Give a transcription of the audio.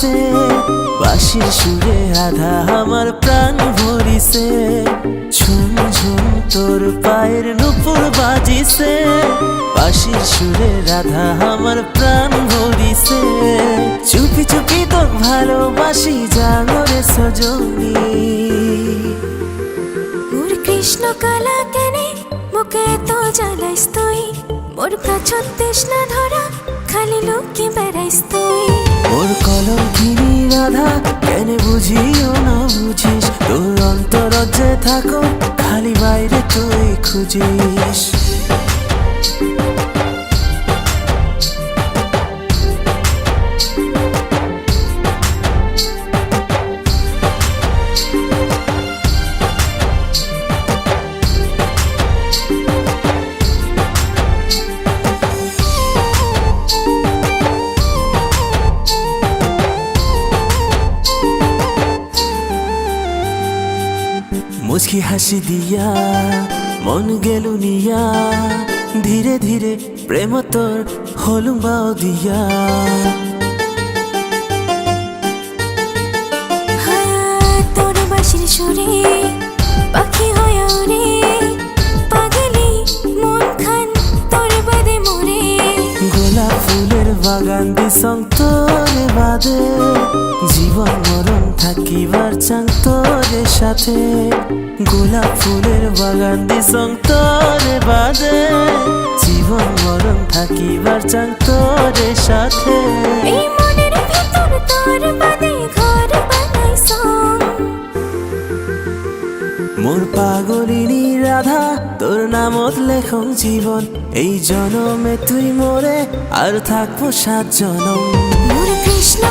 বাজিছে বাঁশির সুরে রাধা আমার প্রাণ ভরিছে ঝুম ঝুম তোর পায়ের নুপুর বাজিছে বাঁশির সুরে রাধা আমার প্রাণ ভরিছে চুপি চুপি তোর ভালোবাসি জাগরে সজনী মোর কৃষ্ণ কালা কেনে মুখে তো জ্বালাইস তুই মোর কাছত তৃষ্ণা ধরা খালি লোকে বেড়াইস তুই মোর কলঙ্কিনী রাধা কেন বুঝিও না বুঝিস তোর অন্তর যে থাকো খালি বাইরে তুই খুঁজিস মুচকি হাসি দিয়া মন গেল নিয়া ধীরে ধীরে প্রেম তোর হলুম বাও দিয়া তোর বাঁশির সুরে পাখি হয়ে ওরে পাগলি মন খান তোর বাদে মোরে গোলাপ ফুলের বাগান দিসং তোরে বাদে জীবন মরণ থাকিবার চাং তোরে সাথে গোলাপ ফুলের বাগান দিসং তোরে বাদে জীবন মরণ থাকিবার চাং তোরে সাথে এই মনের ভিতর তোর বাদে ঘর বানাইছং মোর পাগলিনী রাধা তোর নামত লেখং জীবন এই জনমে তুই মোরে আর থাকবো 7 জনম মোর কৃষ্ণ